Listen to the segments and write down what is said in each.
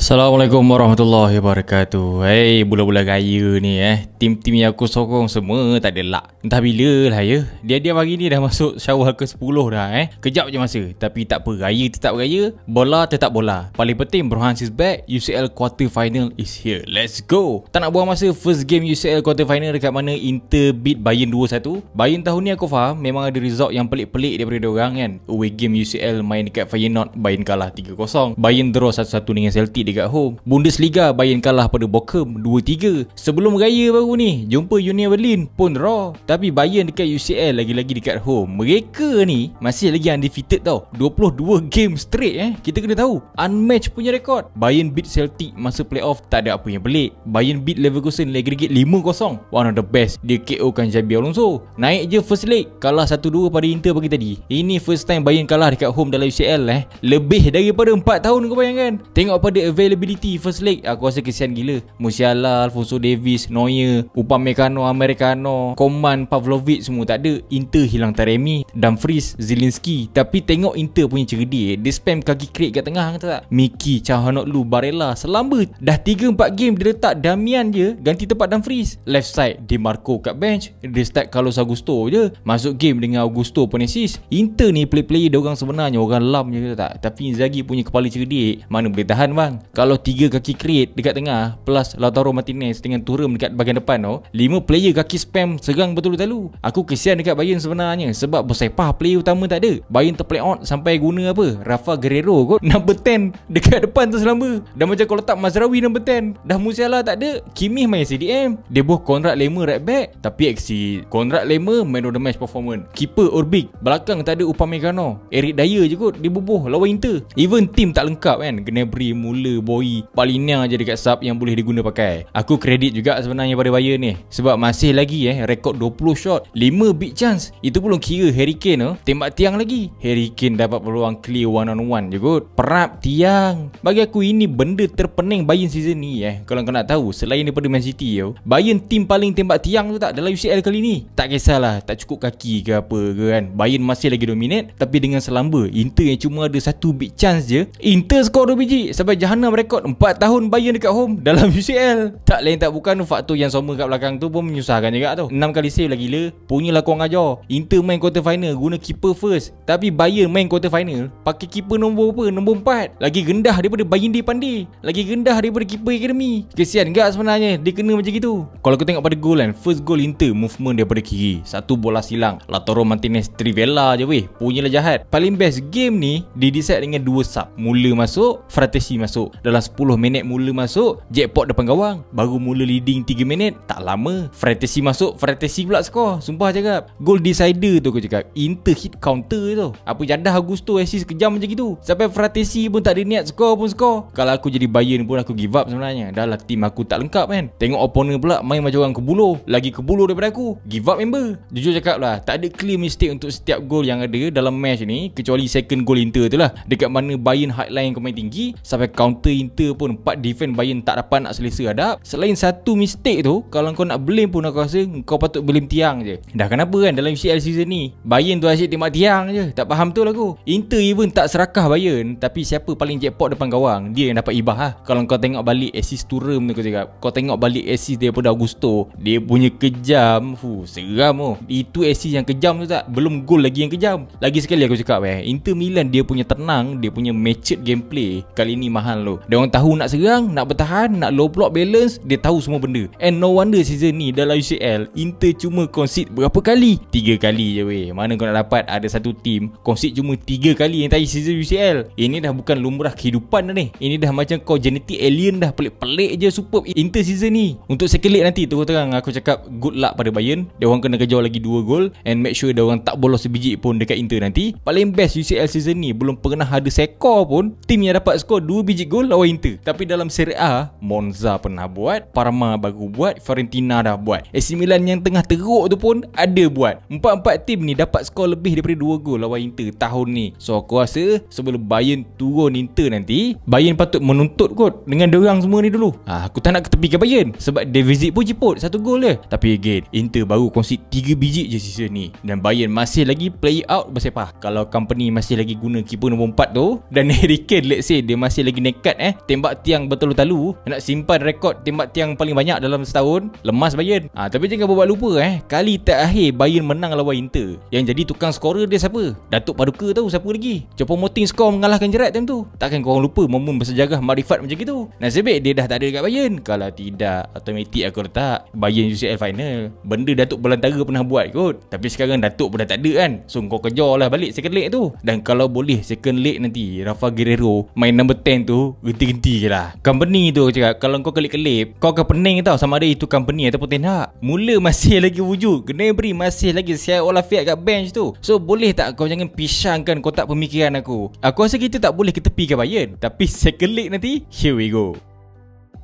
Assalamualaikum warahmatullahi wabarakatuh. Hey, bulan-bulan raya ni tim-tim yang aku sokong semua tak ada luck. Entah bila lah ya. Dia hari ni dah masuk syawal ke-10 dah Kejap je masa. Tapi tak apa, raya tetap raya, bola tetap bola. Paling penting Brohan is back. UCL quarter final is here. Let's go. Tak nak buang masa, first game UCL quarter final dekat mana Inter beat Bayern 2-1. Bayern tahun ni aku faham memang ada result yang pelik-pelik daripada diorang kan. Away game UCL main dekat Feyenoord, Bayern kalah 3-0. Bayern draw 1-1 dengan Celtic dekat home. Bundesliga, Bayern kalah pada Bochum 2-3. Sebelum raya baru ni jumpa Union Berlin pun draw. Tapi Bayern dekat UCL lagi-lagi dekat home. Mereka ni masih lagi undefeated tau. 22 game straight Kita kena tahu unmatched punya rekod. Bayern beat Celtic masa playoff, tak ada apa yang pelik. Bayern beat Leverkusen aggregate 5-0. One of the best. Dia KO kan Xabi Alonso. Naik je first leg, kalah 1-2 pada Inter pagi tadi. Ini first time Bayern kalah dekat home dalam UCL Lebih daripada 4 tahun, kau bayangkan. Tengok pada availability first leg, aku rasa kesian gila. Musiala, Alphonso Davies, Neuer, Upamecano, Americano, Coman, Pavlovic semua tak ada. Inter hilang Taremi, Dumfries, Zielinski. Tapi tengok Inter punya cerdik. Dia spam kaki krik kat tengah, kata tak? Miki, Calhanoglu, Barella, selamba. Dah 3-4 game dia letak Damian je ganti tempat Dumfries. Left side Di Marco kat bench. Dia start Carlos Augusto je. Masuk game dengan Augusto pun assist. Inter ni player dia orang sebenarnya orang lam je, kata tak? Tapi Inzaghi punya kepala cerdik mana boleh tahan bang. Kalau 3 kaki create dekat tengah plus Lautaro Martinez dengan Thuram dekat bahagian depan 5 player kaki spam serang betul-betul. Aku kesian dekat Bayern sebenarnya sebab bersepah player utama tak ada. Bayern terplay out sampai guna apa? Rafa Guerreiro kot number 10 dekat depan tu selamba. Dah macam kalau letak Mazraoui number 10. Dah Musiala tak ada, Kimmich main CDM. Dia buh Konrad Laimer right back tapi exit. Konrad Laimer man of the match performance. Keeper Orbic, belakang tak ada Upamecano. Eric Dyer je kot dia bubuh lawan Inter. Even team tak lengkap kan. Gnabry, Muller, Boy, Palhinha je dekat sub yang boleh diguna pakai. Aku kredit juga sebenarnya pada Bayern ni sebab masih lagi rekod 20 shot, 5 big chance. Itu belum kira Harry Kane tembak tiang lagi. Harry Kane dapat peluang clear one on one je kot, perap tiang. Bagi aku ini benda terpening Bayern season ni Kalau kau nak tahu, selain daripada Man City Bayern tim paling tembak tiang tu tak dalam UCL kali ni. Tak kisahlah tak cukup kaki ke apa ke kan, Bayern masih lagi dominate. Tapi dengan selamba Inter yang cuma ada 1 big chance je, Inter skor 2 biji sampai jahanam rekod 4 tahun Bayern dekat home dalam UCL. Tak lain tak bukan faktor yang sama kat belakang tu pun menyusahkan juga tu. 6 kali save lagi gila. Punyalah korang ajar. Inter main quarter final guna keeper first, tapi Bayern main quarter final pakai keeper nombor apa? Nombor 4. Lagi rendah daripada Bayern Pandey, lagi rendah daripada keeper akademi. Kesian enggak sebenarnya dia kena macam gitu. Kalau kau tengok pada gol kan, first goal Inter movement daripada kiri, satu bola silang, Lautaro Martinez Trivela je weh. Punyalah jahat. Paling best game ni didecide dengan 2 sub. Mula masuk, Fratesi masuk. Dalam 10 minit mula masuk, jackpot depan gawang. Baru mula leading 3 minit, tak lama Fratesi masuk, Fratesi pula skor. Sumpah cakap, goal decider tu aku cakap. Inter hit counter tu. Apa jadah Augusto assist kejam macam gitu. Sampai Fratesi pun tak ada niat skor pun skor. Kalau aku jadi Bayern pun aku give up sebenarnya. Dah lah tim aku tak lengkap kan. Tengok opponent pula main macam orang kebuluh, lagi kebuluh daripada aku. Give up member. Jujur cakap lah, tak ada clear mistake untuk setiap gol yang ada dalam match ni, kecuali second goal Inter tu lah, dekat mana Bayern hightline kau main tinggi sampai counter Inter pun 4 defend Bayern tak dapat nak selesa hadap. Selain satu mistake tu, kalau kau nak blame pun aku rasa kau patut blame tiang je. Dah kenapa kan dalam UCL season ni Bayern tu asyik tembak tiang je. Tak faham tu lah aku. Inter even tak serakah Bayern, tapi siapa paling jackpot depan gawang, dia yang dapat ibah lah. Kalau kau tengok balik assist Thuram tu, kau cakap, kau tengok balik assist daripada Augusto, dia punya kejam, seram Itu assist yang kejam tu tak, belum gol lagi yang kejam. Lagi sekali aku cakap Inter Milan dia punya tenang, dia punya matured gameplay kali ni mahal tu. Dia orang tahu nak serang, nak bertahan, nak low block balance, dia tahu semua benda. And no wonder season ni dalam UCL Inter cuma concede berapa kali? 3 kali je weh. Mana kau nak dapat ada satu tim concede cuma 3 kali yang entire season UCL. Ini dah bukan lumrah kehidupan dah ni. Ini dah macam kau genetic alien dah, pelik-pelik je. Superb Inter season ni. Untuk second leg nanti terus terang aku cakap good luck pada Bayern. Dia orang kena kejar lagi 2 gol and make sure dia orang tak bolos sebiji pun dekat Inter nanti. Paling best UCL season ni belum pernah ada sekor pun tim yang dapat skor 2 biji gol lawan Inter. Tapi dalam Serie A, Monza pernah buat, Parma baru buat, Fiorentina dah buat, AC Milan yang tengah teruk tu pun ada buat. 4-4 tim ni dapat skor lebih daripada 2 gol lawan Inter tahun ni. So aku rasa sebelum Bayern turun Inter nanti, Bayern patut menuntut kot dengan diorang semua ni dulu. Aku tak nak ketepikan Bayern sebab dia visit pun jeput 1 gol je. Tapi again, Inter baru concede 3 biji je season ni dan Bayern masih lagi play out bersepah. Kalau company masih lagi guna keeper nombor 4 tu dan Harry Kane let's say dia masih lagi nekat Sociedad tembak tiang bertalu-talu, nak simpan rekod tembak tiang paling banyak dalam setahun, lemas Bayern. Tapi jangan buat lupa kali terakhir Bayern menang lawan Inter, yang jadi tukang skorer dia siapa? Datuk Paduka tahu siapa lagi? Choupo-Moting skor mengalahkan Gerrard time tu. Takkan korang lupa momen bersejarah Marifat macam gitu? Nasib baik dia dah tak ada dekat Bayern. Kalau tidak, automatik aku letak Bayern UCL final. Benda Datuk Belantara pernah buat kot. Tapi sekarang Datuk pun dah tak ada kan. So kau kejar lah balik second leg tu. Dan kalau boleh second leg nanti Rafa Guerreiro main number 10 tu, genti-genti je lah. Company tu aku cakap, kalau kau kelip-kelip, kau akan pening tau sama ada itu company ataupun Ten Hag. Mula masih lagi wujud, Gnabry masih lagi siap Olafiat kat bench tu. So boleh tak kau jangan pisangkan kotak pemikiran aku. Aku rasa kita tak boleh ketepikan Bayern. Tapi second leg nanti, here we go.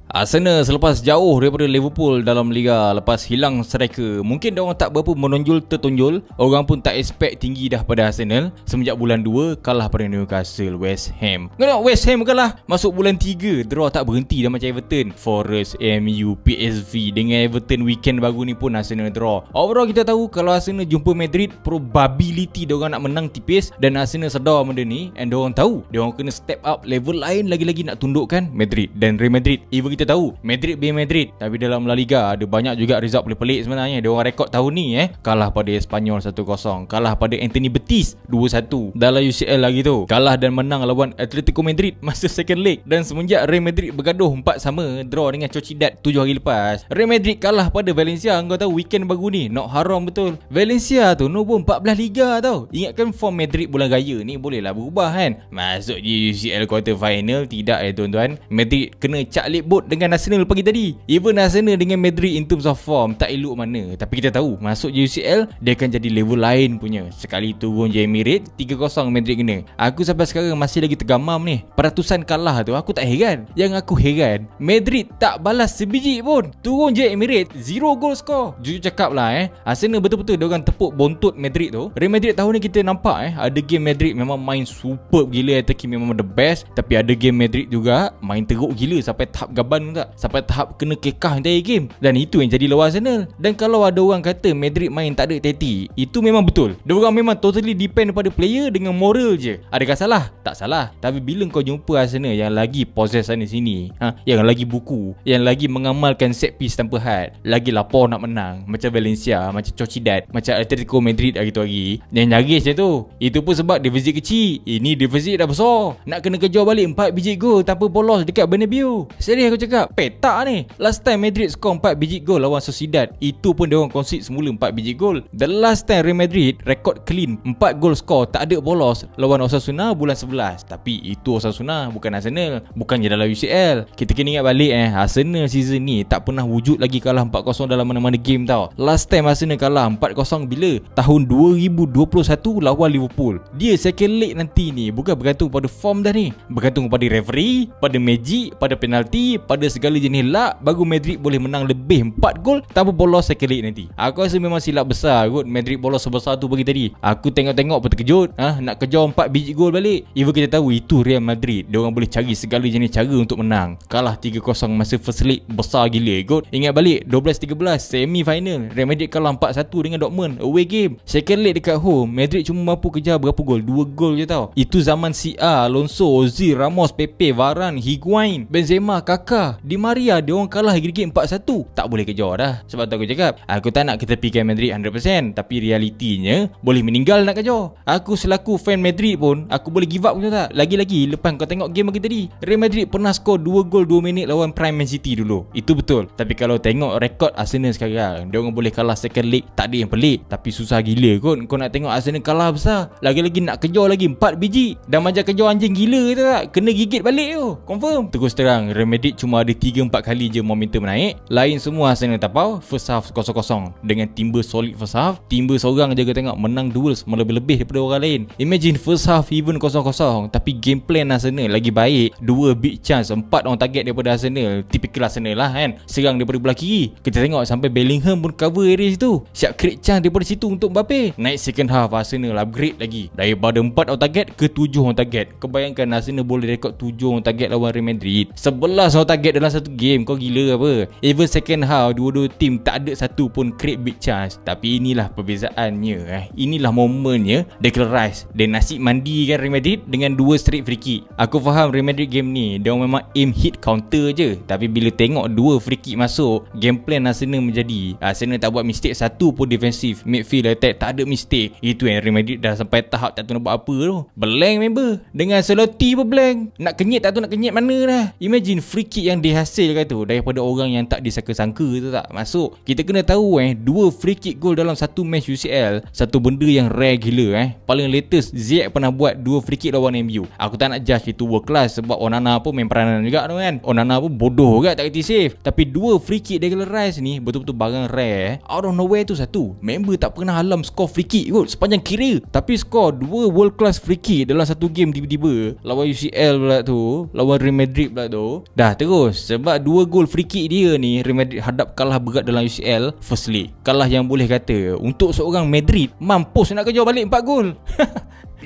Arsenal selepas jauh daripada Liverpool dalam Liga, lepas hilang striker, mungkin diorang tak berapa menonjol tertonjol. Orang pun tak expect tinggi dah pada Arsenal. Semenjak bulan 2 kalah pada Newcastle, West Ham. Kenapa West Ham kalah? Masuk bulan 3 draw tak berhenti dah macam Everton, Forest, MU, PSV. Dengan Everton weekend baru ni pun Arsenal draw. Overall kita tahu kalau Arsenal jumpa Madrid, probability diorang nak menang tipis. Dan Arsenal sedar benda ni, and diorang tahu diorang kena step up level lain lagi-lagi nak tundukkan Madrid dan Real Madrid. Even kita tahu Madrid be Madrid, tapi dalam La Liga ada banyak juga result pelik-pelik sebenarnya. Dia orang rekod tahun ni kalah pada Espanyol 1-0, kalah pada Anthony Betis 2-1 dalam UCL lagi tu, kalah dan menang lawan Atletico Madrid masa second leg. Dan semenjak Real Madrid bergaduh 4-4 draw dengan Sociedad 7 hari lepas, Real Madrid kalah pada Valencia. Kau tahu weekend baru ni nak haram betul. Valencia tu nombor 14 Liga tau. Ingatkan form Madrid bulan raya ni bolehlah berubah kan. Masuk je UCL quarter final, tidak tuan-tuan. Madrid kena caklik bot dengan Arsenal pagi tadi. Even Arsenal dengan Madrid in terms of form tak elok mana. Tapi kita tahu masuk je UCL dia akan jadi level lain punya. Sekali turun je Emirates 3-0 Madrid kena. Aku sampai sekarang masih lagi tergamam ni. Peratusan kalah tu aku tak heran. Yang aku heran, Madrid tak balas sebiji pun. Turun je Emirates 0 goal score. Jujur cakap lah Arsenal betul-betul dia orang tepuk bontot Madrid tu. Real Madrid tahun ni kita nampak ada game Madrid memang main superb gila, attacking memang the best. Tapi ada game Madrid juga main teruk gila sampai tahap gaban tak, sampai tahap kena kekah entire game. Dan itu yang jadi lawan Arsenal. Dan kalau ada orang kata Madrid main tak ada tactic, itu memang betul. Dia orang memang totally depend pada player dengan moral je. Adakah salah? Tak salah. Tapi bila kau jumpa Arsenal yang lagi possess sana sini, yang lagi buku, yang lagi mengamalkan set piece tanpa had, lagi lapor nak menang, macam Valencia, macam Sociedad, macam Atletico Madrid hari tu hari, yang nyaris je tu. Itu pun sebab defisit kecil. Ini defisit dah besar. Nak kena kejar balik 4 biji gol tanpa polos dekat Bernabeu. Serius aku cakap, petak ni. Last time Madrid skor 4 biji gol lawan Sociedad, itu pun dia orang concede semula 4 biji gol. The last time Real Madrid rekod clean 4 gol skor tak ada polos lawan Osasuna bulan 11. Tapi itu Osasuna, bukan Arsenal, bukannya dalam UCL. Kita kena ingat balik Arsenal season ni tak pernah wujud lagi kalah 4-0 dalam mana-mana game tau. Last time Arsenal kalah 4-0 bila? Tahun 2021 lawan Liverpool. Dia second leg nanti ni bukan bergantung pada form dah ni, bergantung pada referee, pada magic, pada penalti, pada segala jenis lak. Baru Madrid boleh menang lebih 4 gol tanpa bolos second leg nanti. Aku rasa memang silap besar kot Madrid bolos sebesar tu pagi tadi. Aku tengok-tengok pun terkejut. Nak kejar 4 biji gol balik. Even kita tahu itu Real Madrid, dia orang boleh cari segala jenis cara untuk menang. Kalah 3-0 masa first leg besar gila kot. Ingat balik 12-13 semi final, Real Madrid kalah 4-1 dengan Dortmund away game. Second leg dekat home, Madrid cuma mampu kejar berapa gol? 2 gol je tau. Itu zaman CR, Alonso, Ozil, Ramos, Pepe, Varane, Higuain, Benzema, Kaká, Di Maria. Dia orang kalah gigit 4-1. Tak boleh kejar dah. Sebab tu aku cakap, aku tak nak kita tepikan Madrid 100%, tapi realitinya boleh meninggal nak kejar. Aku selaku fan Madrid pun aku boleh give up pun tak. Lagi-lagi lepas kau tengok game pagi tadi, Real Madrid pernah skor 2 gol 2 minit lawan Prime Man City dulu. Itu betul. Tapi kalau tengok rekod Arsenal sekarang, dia orang boleh kalah second leg, tak ada yang pelik. Tapi susah gila kot kau nak tengok Arsenal kalah besar. Lagi-lagi nak kejar lagi 4 biji. Dah macam kejar anjing gila tu tak. Kena gigit balik tu. Confirm. Terus terang, Real Madrid cuma ada 3-4 kali je momentum naik. Lain semua Arsenal tapau. First half 0-0 dengan timber solid first half. Timber seorang je kau tengok menang duels lebih-lebih daripada orang lain. Imagine first half even 0-0, tapi game plan Arsenal lagi baik. 2 big chance, 4 on target daripada Arsenal. Typical Arsenal lah kan. Serang daripada belah kiri. Kita tengok sampai Bellingham pun cover area situ. Siap create chance daripada situ untuk Mbappe. Naik second half Arsenal upgrade lagi. Daripada 4 on target ke 7 on target. Kebayangkan Arsenal boleh rekod 7 on target lawan Real Madrid. 11 on target target dalam satu game. Kau gila apa? Even second half, dua-dua team tak ada satu pun create big chance. Tapi inilah perbezaannya. Inilah momennya Declan Rice dan nasib mandi kan Real Madrid dengan 2 straight free kick. Aku faham Real Madrid game ni dia memang aim hit counter je. Tapi bila tengok 2 free kick masuk, game plan Arsenal menjadi Arsenal tak buat mistake satu pun defensif. Midfield attack tak ada mistake. Itu yang Real Madrid dah sampai tahap tak tahu nak buat apa tu. Blank member. Dengan Ancelotti pun blank. Nak kenyit tak tahu nak kenyit mana dah. Imagine free kick yang dihasilkan tu daripada orang yang tak disangka-sangka tu tak masuk. Kita kena tahu 2 free kick goal dalam satu match UCL, satu benda yang rare gila. Paling latest Ziyech pernah buat 2 free kick lawan MU. Aku tak nak judge itu world class sebab Onana pun main peranan juga tu kan. Onana pun bodoh juga tak kerti save. Tapi 2 free kick Declan Rice ni betul-betul barang rare. Out of nowhere tu satu. Member tak pernah halam skor free kick kot sepanjang kira. Tapi skor 2 world class free kick dalam satu game tiba-tiba lawan UCL pula tu, lawan Real Madrid pula tu. Dah terus sebab 2 gol free kick dia ni Real Madrid hadap kalah berat dalam UCL first leg. Kalah yang boleh kata untuk seorang Madrid mampus nak kejar balik 4 gol.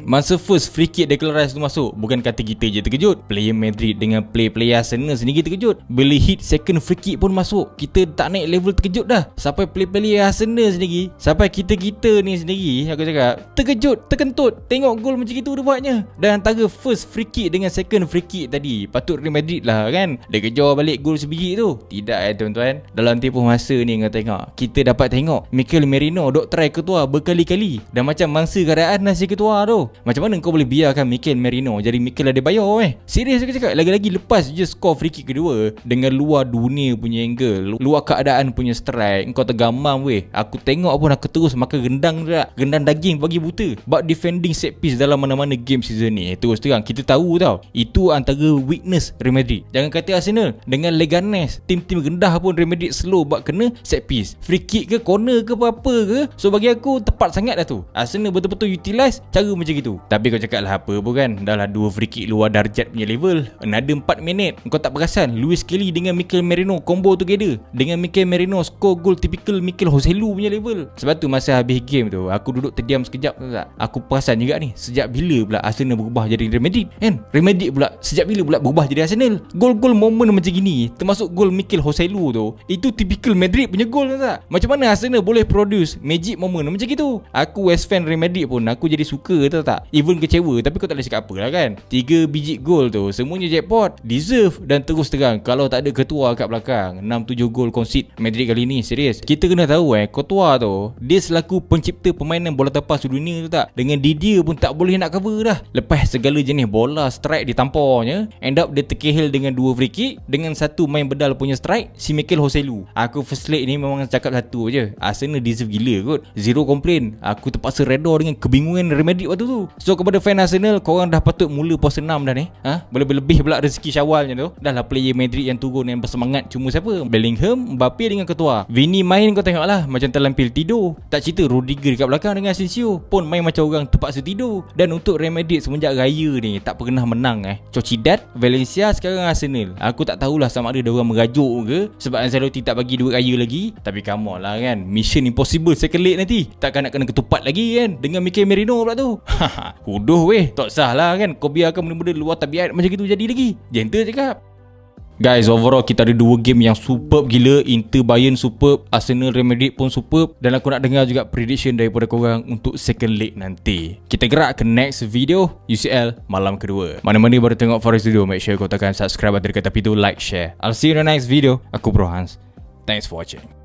Masa first free kick Declan Rice tu masuk, bukan kata kita je terkejut, player Madrid dengan player Arsenal sendiri terkejut. Bila hit second free kick pun masuk, kita tak naik level terkejut dah. Sampai player Arsenal sendiri, sampai kita-kita ni sendiri, aku cakap terkejut, terkentut tengok gol macam itu dia buatnya. Dan antara first free kick dengan second free kick tadi, patut Real Madrid lah kan, dia kejar balik gol sebiji tu. Tidak tuan-tuan. Dalam tempoh masa ni kau tengok, kita dapat tengok Mikel Merino dok try ketua berkali-kali. Dan macam mangsa keadaan nasi ketua tu. Macam mana kau boleh biarkan Mikel Merino jadi Mikel Adebayor Serius aku cakap. Lagi-lagi lepas je skor free kick kedua dengan luar dunia punya angle, luar keadaan punya strike, kau tergamam Aku tengok pun aku terus makan gendang juga. Gendang daging bagi buta. But defending set piece dalam mana-mana game season ni, terus terang kita tahu tau, itu antara weakness Real Madrid. Jangan kata Arsenal, dengan Leganes, tim-tim rendah pun Real Madrid slow buat kena set piece, free kick ke corner ke apa-apa ke. So bagi aku tepat sangat dah tu. Arsenal betul-betul utilize cara macam gitu. Tapi kau cakap lah apa pun kan, dah lah 2 free kick luar darjat punya level. Another 4 minit kau tak perasan Luis Kelly dengan Mikel Merino combo together. Dengan Mikel Merino score goal typical Mikel Joselu punya level. Sebab tu masa habis game tu aku duduk terdiam sekejap tak? Aku perasan juga ni, sejak bila pula Arsenal berubah jadi Real Madrid kan? Real Madrid pula sejak bila pula berubah jadi Arsenal? Gol-gol moment macam gini, termasuk gol Mikel Joselu tu, itu typical Madrid punya gol tak? Macam mana Arsenal boleh produce magic moment macam gitu? Aku as fan Real Madrid pun aku jadi suka tak? Even kecewa, tapi kau tak boleh cakap apa lah kan. 3 biji gol tu semuanya jackpot, deserve. Dan terus terang, kalau tak ada ketua kat belakang, 6-7 gol concede Madrid kali ni. Serius, kita kena tahu ketua tu, dia selaku pencipta permainan bola tapas dunia tu tak, dengan Didier pun tak boleh nak cover dah. Lepas segala jenis bola strike ditamparnya, end up dia terkehil dengan 2 free kick, dengan satu main bedal punya strike si Mikel Joselu. Aku first leg ni memang cakap satu je, Arsenal deserve gila kot, zero complain. Aku terpaksa reda dengan kebingungan Real Madrid waktu tu. So kepada fan Arsenal, korang dah patut mula puasa 6 dah ni. Lebih-lebih pula rezeki Syawalnya tu. Dah lah player Madrid yang turun yang bersemangat cuma siapa? Bellingham, Mbappe dengan ketua. Vini main kau tengok lah, macam terlampil tidur. Tak cerita Rudiger dekat belakang dengan Asensio pun main macam orang terpaksa tidur. Dan untuk Real Madrid semenjak raya ni tak pernah menang Sociedad, Valencia, sekarang Arsenal. Aku tak tahulah sama ada diorang merajuk ke sebab Ancelotti tak bagi duit raya lagi. Tapi come on lah kan, Mission Impossible second leg nanti takkan nak kena ketupat lagi kan dengan Mikel Merino pula tu. Huduh tak sah lah kan, kau biarkan benda-benda luar tabiat macam itu jadi lagi. Gentle cakap. Guys, overall kita ada 2 game yang superb gila. Inter Bayern superb, Arsenal Real Madrid pun superb. Dan aku nak dengar juga prediction daripada korang untuk second leg nanti. Kita gerak ke next video, UCL malam kedua. Mana-mana baru tengok Forest Studio, make sure kau tekan subscribe atau dekat tepi tu like, share. I'll see you in the next video. Aku Bro Hans. Thanks for watching.